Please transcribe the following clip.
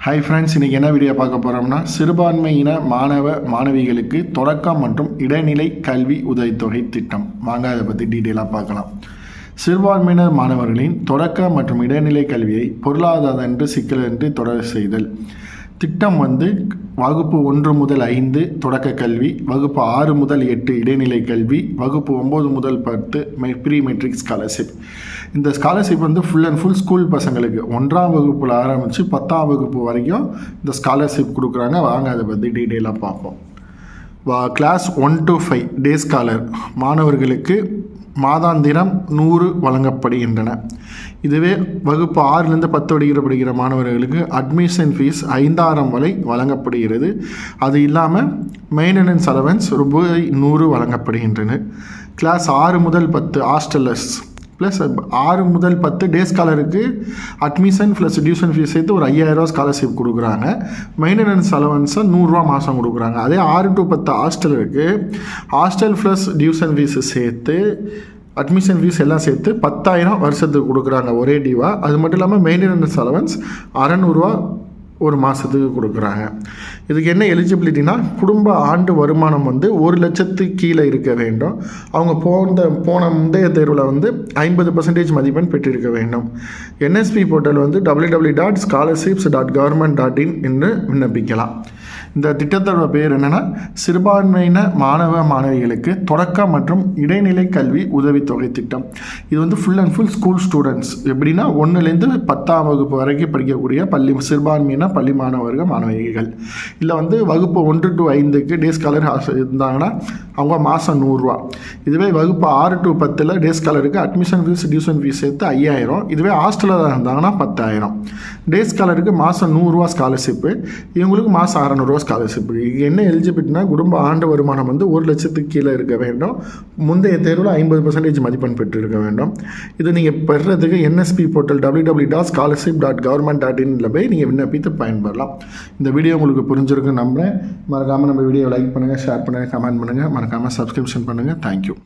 Hi friends, இன்றைக்கி என்ன video பார்க்க போகிறோம்னா சிறுபான்மையின மாணவிகளுக்கு தொடக்கம் மற்றும் இடைநிலை கல்வி உதவித்தொகை திட்டம். வாங்க அதை பற்றி டீட்டெயிலாக பார்க்கலாம். சிறுபான்மையினர் மாணவர்களின் தொடக்க மற்றும் இடைநிலை கல்வியை பொருளாதார சிக்கலின்றி தொடர் செய்தல். திட்டம் வகுப்பு 1 முதல் 5 தொடக்க கல்வி, வகுப்பு 6 முதல் 8 இடைநிலை கல்வி, வகுப்பு 9 முதல் 10 ப்ரீ மெட்ரிக் ஸ்காலர்ஷிப். இந்த scholarship full and full school பசங்களுக்கு 1ஆம் வகுப்பில் ஆரம்பித்து 10ஆம் வகுப்பு வரைக்கும் இந்த ஸ்காலர்ஷிப் கொடுக்குறாங்க. வாங்க அதை பற்றி டீட்டெயிலாக பார்ப்போம். கிளாஸ் 1 to 5 டே ஸ்காலர் மாணவர்களுக்கு மாதாந்திரம் 100 வழங்கப்படுகின்றன. இதுவே வகுப்பு 6லேருந்து 10 படிக்கிற மாணவர்களுக்கு அட்மிஷன் ஃபீஸ் 5000 வரை வழங்கப்படுகிறது. அது இல்லாமல் மெயின்டெனன்ஸ் அலவன்ஸ் ரூபாய் 100 வழங்கப்படுகின்றன. கிளாஸ் 6 முதல் 10 ஹாஸ்டலர்ஸ் ப்ளஸ் 6 முதல் 10 டே ஸ்காலருக்கு அட்மிஷன் ப்ளஸ் டியூஷன் ஃபீஸ் சேர்த்து ஒரு 5000 ஸ்காலர்ஷிப் கொடுக்குறாங்க. மெயின்டெனன்ஸ் அலவன்ஸை 100 மாதம் கொடுக்குறாங்க. அதே 6 to 10 ஹாஸ்டலருக்கு ஹாஸ்டல் ப்ளஸ் டியூஷன் ஃபீஸு சேர்த்து அட்மிஷன் ஃபீஸ் எல்லாம் சேர்த்து 10000 வருஷத்துக்கு கொடுக்குறாங்க ஒரே டியூவாக. அது மட்டும் இல்லாமல் மெயின்டெனன்ஸ் அலவன்ஸ் 600 ஒரு மாதத்துக்கு கொடுக்குறாங்க. இதுக்கு என்ன எலிஜிபிலிட்டினா, குடும்ப ஆண்டு வருமானம் 1 லட்சத்துக்கு கீழே இருக்க வேண்டும். அவங்க போன முந்தைய தேர்வில் 50% மதிப்பெண் பெற்றிருக்க வேண்டும். என்எஸ்பி போர்ட்டல் www.scholarships.government.in என்று விண்ணப்பிக்கலாம். இந்த திட்டத்தோட பேர் என்னென்னா, சிறுபான்மையின மாணவிகளுக்கு தொடக்க மற்றும் இடைநிலை கல்வி உதவித்தொகை திட்டம். இது full and full school students. எப்படின்னா 1லேருந்து 10ஆம் வகுப்பு வரைக்கும் படிக்கக்கூடிய சிறுபான்மையின பள்ளி மாணவிகள். இல்லை வகுப்பு 1 to 5க்கு டே ஸ்காலர் இருந்தாங்கன்னா அவங்க மாதம் 100 ரூபா. இதுவே வகுப்பு 6 to 10 டே ஸ்காலருக்கு அட்மிஷன் ஃபீஸ் டியூஷன் ஃபீஸ் சேர்த்து 5000. இதுவே ஹாஸ்டலில் இருந்தாங்கன்னா 10000. டே ஸ்காலருக்கு மாதம் 100 ரூபா ஸ்காலர்ஷிப்பு, இவங்களுக்கு மாதம் 600 ஸ்காலர்ஷிப். என்ன எலிஜிபிலிட்டினா, குடும்ப ஆண்டு வருமானம் 1 லட்சத்துக்கு கீழே இருக்க வேண்டும். முந்தைய தேர்வில் 50% மதிப்பெண் பெற்றிருக்க வேண்டும். இது நீங்கள் பெறுறதுக்கு என்எஸ்பி போர்ட்டல் www.scholarship.government.in போய் நீங்கள் விண்ணப்பித்து பயன்படலாம். இந்த வீடியோ உங்களுக்கு புரிஞ்சிருக்குன்னு நம்புகிறேன். மறக்காமல் நம்ம வீடியோ லைக் பண்ணுங்கள், ஷேர் பண்ணுங்கள், கமெண்ட் பண்ணுங்கள், மறக்காமல் சப்ஸ்கிரிப்ஷன் பண்ணுங்கள். தேங்க்யூ.